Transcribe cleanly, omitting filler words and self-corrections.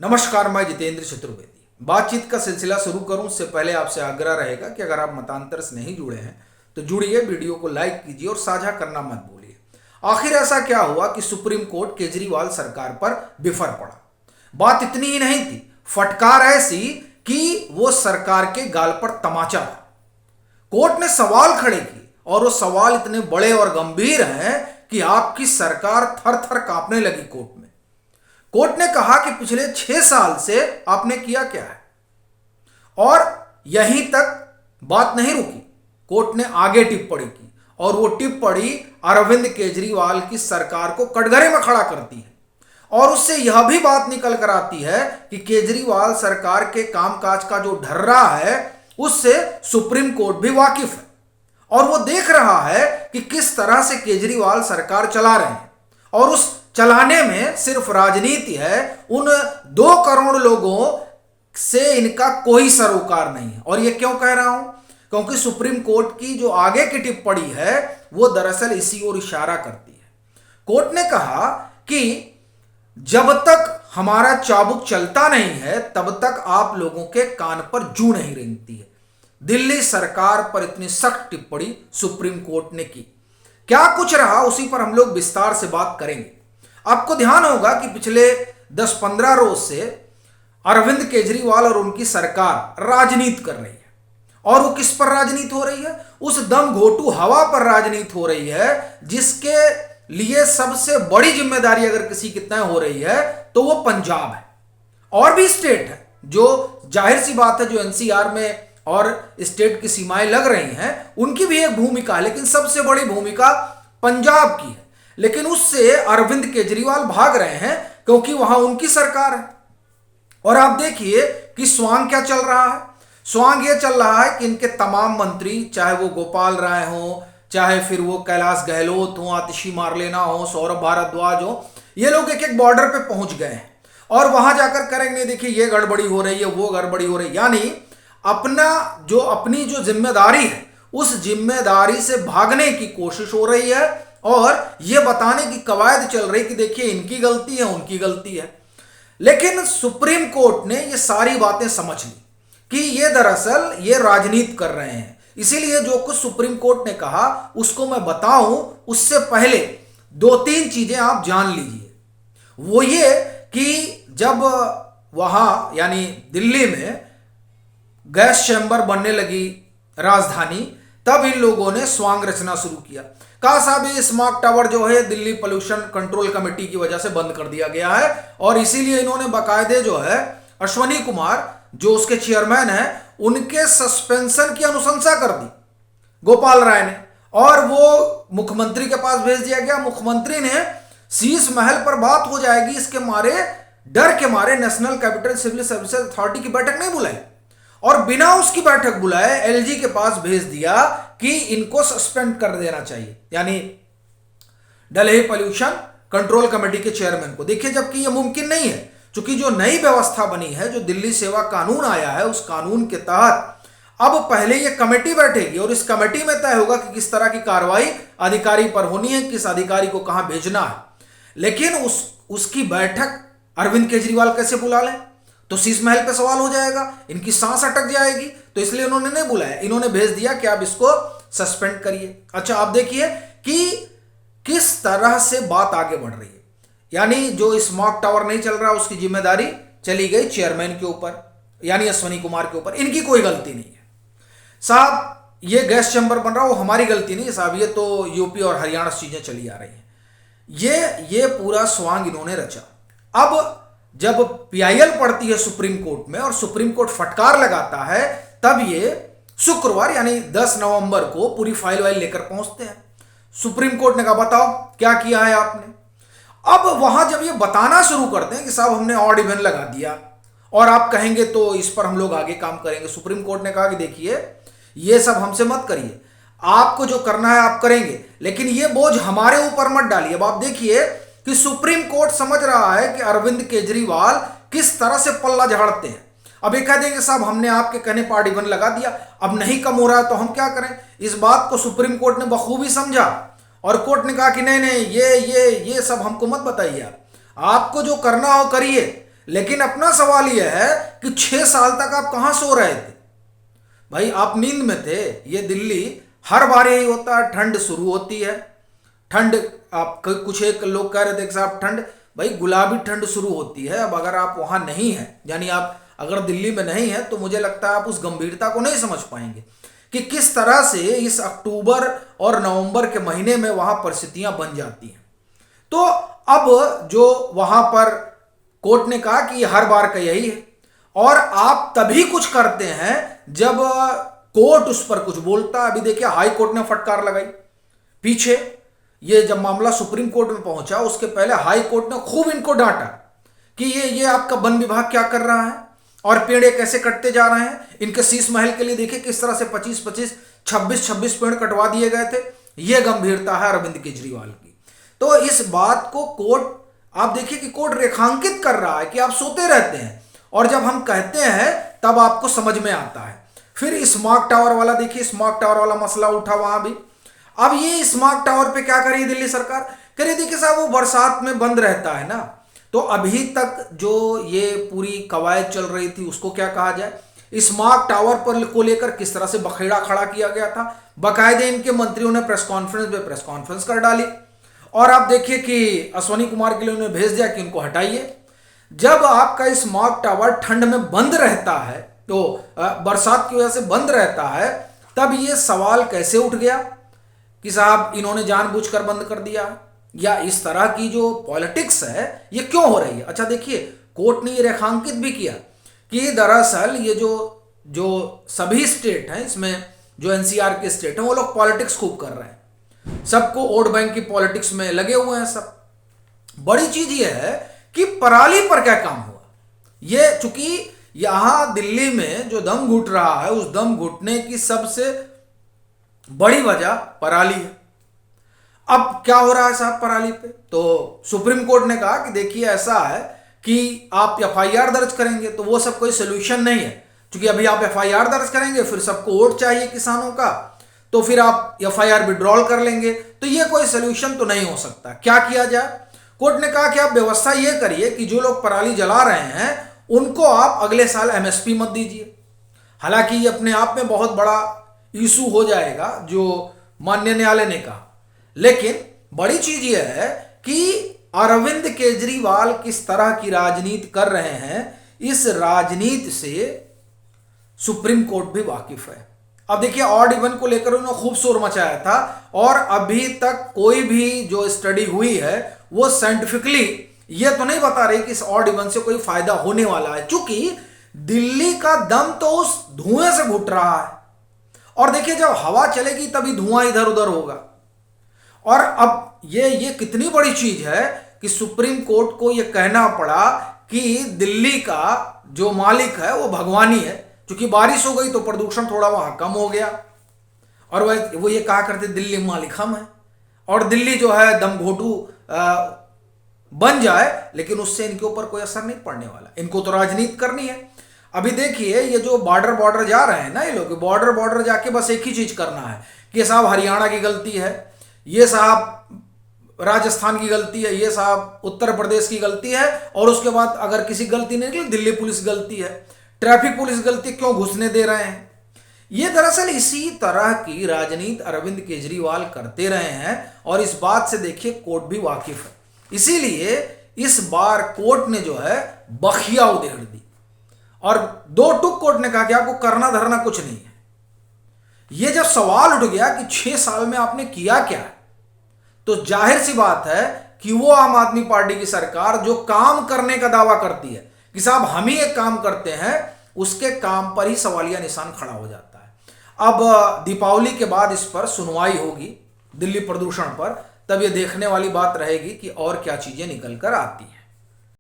नमस्कार, मैं जितेंद्र चतुर्वेदी। बातचीत का सिलसिला शुरू करूं उससे पहले आपसे आग्रह रहेगा कि अगर आप मतांतर से नहीं जुड़े हैं तो जुड़िए, वीडियो को लाइक कीजिए और साझा करना मत भूलिए। आखिर ऐसा क्या हुआ कि सुप्रीम कोर्ट केजरीवाल सरकार पर बिफर पड़ा? बात इतनी ही नहीं थी, फटकार ऐसी कि वो सरकार के गाल पर तमाचा था। कोर्ट ने सवाल खड़े किए और वो सवाल इतने बड़े और गंभीर हैं कि आपकी सरकार थर थर कांपने लगी। कोर्ट ने कहा कि पिछले 6 साल से आपने किया क्या है, और यहीं तक बात नहीं रुकी। कोर्ट ने आगे टिप्पणी की और वो टिप्पणी अरविंद केजरीवाल की सरकार को कटघरे में खड़ा करती है और उससे यह भी बात निकल कर आती है कि केजरीवाल सरकार के कामकाज का जो ढर्रा है उससे सुप्रीम कोर्ट भी वाकिफ है और वो देख रहा है कि किस तरह से केजरीवाल सरकार चला रहे हैं, और उस चलाने में सिर्फ राजनीति है। उन 2 करोड़ लोगों से इनका कोई सरोकार नहीं है। और ये क्यों कह रहा हूं? क्योंकि सुप्रीम कोर्ट की जो आगे की टिप्पणी है वो दरअसल इसी ओर इशारा करती है। कोर्ट ने कहा कि जब तक हमारा चाबुक चलता नहीं है तब तक आप लोगों के कान पर जूं नहीं रेंगती है। दिल्ली सरकार पर इतनी सख्त टिप्पणी सुप्रीम कोर्ट ने की। क्या कुछ रहा उसी पर हम लोग विस्तार से बात करेंगे। आपको ध्यान होगा कि पिछले 10-15 रोज से अरविंद केजरीवाल और उनकी सरकार राजनीति कर रही है। और वो किस पर राजनीति हो रही है? उस दम घोटू हवा पर राजनीति हो रही है जिसके लिए सबसे बड़ी जिम्मेदारी अगर किसी की तय हो रही है तो वो पंजाब है। और भी स्टेट है जो जाहिर सी बात है जो एनसीआर में और स्टेट की सीमाएं लग रही हैं, उनकी भी एक भूमिका है, लेकिन सबसे बड़ी भूमिका पंजाब की है। लेकिन उससे अरविंद केजरीवाल भाग रहे हैं क्योंकि वहां उनकी सरकार है। और आप देखिए कि स्वांग क्या चल रहा है। स्वांग ये चल रहा है कि इनके तमाम मंत्री, चाहे वो गोपाल राय हो, चाहे फिर वो कैलाश गहलोत हो, आतिशी मारलेना हो, सौरभ भारद्वाज हो, ये लोग एक एक बॉर्डर पे पहुंच गए हैं और वहां जाकर करेंगे, देखिए ये गड़बड़ी हो रही है, वो गड़बड़ी हो रही है। यानी अपनी जो जिम्मेदारी है उस जिम्मेदारी से भागने की कोशिश हो रही है और यह बताने की कवायद चल रही कि देखिए इनकी गलती है, उनकी गलती है। लेकिन सुप्रीम कोर्ट ने ये सारी बातें समझ ली कि ये दरअसल ये राजनीति कर रहे हैं। इसीलिए जो कुछ सुप्रीम कोर्ट ने कहा उसको मैं बताऊं उससे पहले 2-3 चीजें आप जान लीजिए। वो ये कि जब वहां यानी दिल्ली में गैस चैम्बर बनने लगी राजधानी, तब इन लोगों ने स्वांग रचना शुरू किया। कहा साहब ये स्मार्ट टावर जो है दिल्ली पोल्यूशन कंट्रोल कमेटी की वजह से बंद कर दिया गया है, और इसीलिए इन्होंने बाकायदे जो है अश्वनी कुमार जो उसके चेयरमैन हैं उनके सस्पेंशन की अनुशंसा कर दी गोपाल राय ने, और वो मुख्यमंत्री के पास भेज दिया गया। मुख्यमंत्री ने शीश महल पर बात हो जाएगी इसके मारे, डर के मारे national capital civil services authority की बैठक नहीं बुलाई और बिना उसकी बैठक बुलाए एलजी के पास भेज दिया कि इनको सस्पेंड कर देना चाहिए, यानी दिल्ली पोल्यूशन कंट्रोल कमेटी के चेयरमैन को। देखिए जबकि यह मुमकिन नहीं है, क्योंकि जो नई व्यवस्था बनी है, जो दिल्ली सेवा कानून आया है, उस कानून के तहत अब पहले यह कमेटी बैठेगी और इस कमेटी में तय होगा कि किस तरह की कार्रवाई अधिकारी पर होनी है, किस अधिकारी को कहां भेजना है। लेकिन उसकी बैठक अरविंद केजरीवाल कैसे बुला लें? तो शीश महल पे सवाल हो जाएगा, इनकी सांस अटक जाएगी, तो इसलिए उन्होंने नहीं बुलाया। इन्होंने भेज दिया कि आप इसको सस्पेंड करिए। अच्छा, आप देखिए कि किस तरह से बात आगे बढ़ रही है। यानी जो स्मार्ट टावर नहीं चल रहा उसकी जिम्मेदारी चली गई चेयरमैन के ऊपर, यानी अश्वनी कुमार के ऊपर। इनकी कोई गलती नहीं है साहब। ये गैस चैम्बर बन रहा वो हमारी गलती नहीं है साहब, ये तो यूपी और हरियाणा से चीजें चली आ रही हैं। ये पूरा स्वांग इन्होंने रचा। अब जब पीआईएल पड़ती है सुप्रीम कोर्ट में और सुप्रीम कोर्ट फटकार लगाता है, तब ये शुक्रवार यानी 10 नवंबर को पूरी फाइल वाइल लेकर पहुंचते हैं। सुप्रीम कोर्ट ने कहा बताओ क्या किया है आपने। अब वहां जब ये बताना शुरू करते हैं कि साहब हमने ऑड इवन लगा दिया और आप कहेंगे तो इस पर हम लोग आगे काम करेंगे, सुप्रीम कोर्ट ने कहा कि देखिए ये सब हमसे मत करिए, आपको जो करना है आप करेंगे, लेकिन ये बोझ हमारे ऊपर मत डालिए। अब आप देखिए कि सुप्रीम कोर्ट समझ रहा है कि अरविंद केजरीवाल किस तरह से पल्ला झाड़ते हैं। अब ये कह देंगे साहब हमने आपके कहने पर ऑड इवन लगा दिया, अब नहीं कम हो रहा है तो हम क्या करें। इस बात को सुप्रीम कोर्ट ने बखूबी समझा और कोर्ट ने कहा कि नहीं नहीं ये सब हमको मत बताइए, आपको जो करना हो करिए, लेकिन अपना सवाल यह है कि 6 साल तक आप कहां सो रहे थे भाई? आप नींद में थे। ये दिल्ली हर बार यही होता है, ठंड शुरू होती है, ठंड आप कुछ एक लोग कह रहे थे कि साहब ठंड, भाई गुलाबी ठंड शुरू होती है। अब अगर आप वहां नहीं हैं, यानी आप अगर दिल्ली में नहीं है, तो मुझे लगता है आप उस गंभीरता को नहीं समझ पाएंगे कि किस तरह से इस अक्टूबर और नवंबर के महीने में वहां परिस्थितियां बन जाती हैं। तो अब जो वहां पर कोर्ट ने कहा कि हर बार का यही है, और आप तभी कुछ करते हैं जब कोर्ट उस पर कुछ बोलता है। अभी देखिए हाई कोर्ट ने फटकार लगाई पीछे, ये जब मामला सुप्रीम कोर्ट में पहुंचा उसके पहले हाई कोर्ट ने खूब इनको डांटा कि ये आपका वन विभाग क्या कर रहा है और पेड़ कैसे कटते जा रहे हैं। इनके शीश महल के लिए देखिए किस तरह से 25-25, 26-26 पेड़ कटवा दिए गए थे। यह गंभीरता है अरविंद केजरीवाल की। तो इस बात को कोर्ट, आप देखिए कि कोर्ट रेखांकित कर रहा है कि आप सोते रहते हैं, और जब हम कहते हैं तब आपको समझ में आता है। फिर स्मार्ट टावर वाला देखिए, स्मार्ट टावर वाला मसला उठा वहां भी। अब ये स्मार्ट टावर पे क्या करी दिल्ली सरकार? करिए देखिए साहब, वो बरसात में बंद रहता है ना, तो अभी तक जो ये पूरी कवायद चल रही थी उसको क्या कहा जाए, स्मार्ट टावर पर को लेकर किस तरह से बखेड़ा खड़ा किया गया था। बाकायदे इनके मंत्रियों ने प्रेस कॉन्फ्रेंस कर डाली, और आप देखिए कि अश्वनी कुमार के लिए उन्हें भेज दिया कि इनको हटाइए। जब आपका स्मार्ट टावर ठंड में बंद रहता है, तो बरसात की वजह से बंद रहता है, तब ये सवाल कैसे उठ गया कि साहब इन्होंने जानबूझकर बंद कर दिया, या इस तरह की जो पॉलिटिक्स है ये क्यों हो रही है। अच्छा देखिए, कोर्ट ने ये रेखांकित भी किया कि दरअसल ये जो सभी स्टेट हैं, इसमें जो एनसीआर के स्टेट हैं, वो लोग पॉलिटिक्स खूब कर रहे हैं, सबको वोट बैंक की पॉलिटिक्स में लगे हुए हैं सब। बड़ी चीज ये है कि पराली पर क्या काम हुआ। ये चूंकि यहां दिल्ली में जो दम घुट रहा है, उस दम घुटने की सबसे बड़ी वजह पराली है। अब क्या हो रहा है साहब पराली पे? तो सुप्रीम कोर्ट ने कहा कि देखिए ऐसा है कि आप एफआईआर दर्ज करेंगे तो वो सब कोई सोल्यूशन नहीं है, क्योंकि अभी आप एफआईआर दर्ज करेंगे, फिर सबको वोट चाहिए किसानों का, तो फिर आप एफआईआर विड्रॉल कर लेंगे, तो ये कोई सोल्यूशन तो नहीं हो सकता। क्या किया जाए? कोर्ट ने कहा कि आप व्यवस्था ये करिए कि जो लोग पराली जला रहे हैं उनको आप अगले साल एमएसपी मत दीजिए। हालांकि ये अपने आप में बहुत बड़ा इशू हो जाएगा जो माननीय न्यायालय ने कहा, लेकिन बड़ी चीज यह है कि अरविंद केजरीवाल किस तरह की राजनीति कर रहे हैं, इस राजनीति से सुप्रीम कोर्ट भी वाकिफ है। अब देखिए ऑड इवन को लेकर उन्होंने खूब शोर मचाया था, और अभी तक कोई भी जो स्टडी हुई है वो साइंटिफिकली ये तो नहीं बता रही कि इस ऑड इवन से कोई फायदा होने वाला है, क्योंकि दिल्ली का दम तो उस धुएं से घुट रहा है, और देखिए जब हवा चलेगी तभी धुआं इधर उधर होगा। और अब ये कितनी बड़ी चीज है कि सुप्रीम कोर्ट को यह कहना पड़ा कि दिल्ली का जो मालिक है वो भगवानी है, क्योंकि बारिश हो गई तो प्रदूषण थोड़ा वहां कम हो गया, और वो ये कहा करते दिल्ली मालिक हम है, और दिल्ली जो है दम घोटू बन जाए लेकिन उससे इनके ऊपर कोई असर नहीं पड़ने वाला, इनको तो राजनीति करनी है। अभी देखिए ये जो बॉर्डर जा रहे हैं ना, ये लोग बॉर्डर जाके बस एक ही चीज करना है कि साहब हरियाणा की गलती है, ये साहब राजस्थान की गलती है, ये साहब उत्तर प्रदेश की गलती है, और उसके बाद अगर किसी गलती नहीं निकली दिल्ली पुलिस गलती है, ट्रैफिक पुलिस गलती, क्यों घुसने दे रहे हैं। ये दरअसल इसी तरह की राजनीति अरविंद केजरीवाल करते रहे हैं, और इस बात से देखिए कोर्ट भी वाकिफ है। इसीलिए इस बार कोर्ट ने जो है बखिया उधेड़ दी, और दो टुक कोर्ट ने कहा कि आपको करना धरना कुछ नहीं है। यह जब सवाल उठ गया कि 6 साल में आपने किया क्या है, तो जाहिर सी बात है कि वो आम आदमी पार्टी की सरकार जो काम करने का दावा करती है कि साहब हम ही एक काम करते हैं, उसके काम पर ही सवालिया निशान खड़ा हो जाता है। अब दीपावली के बाद इस पर सुनवाई होगी दिल्ली प्रदूषण पर, तब ये देखने वाली बात रहेगी कि और क्या चीजें निकल कर आती हैं।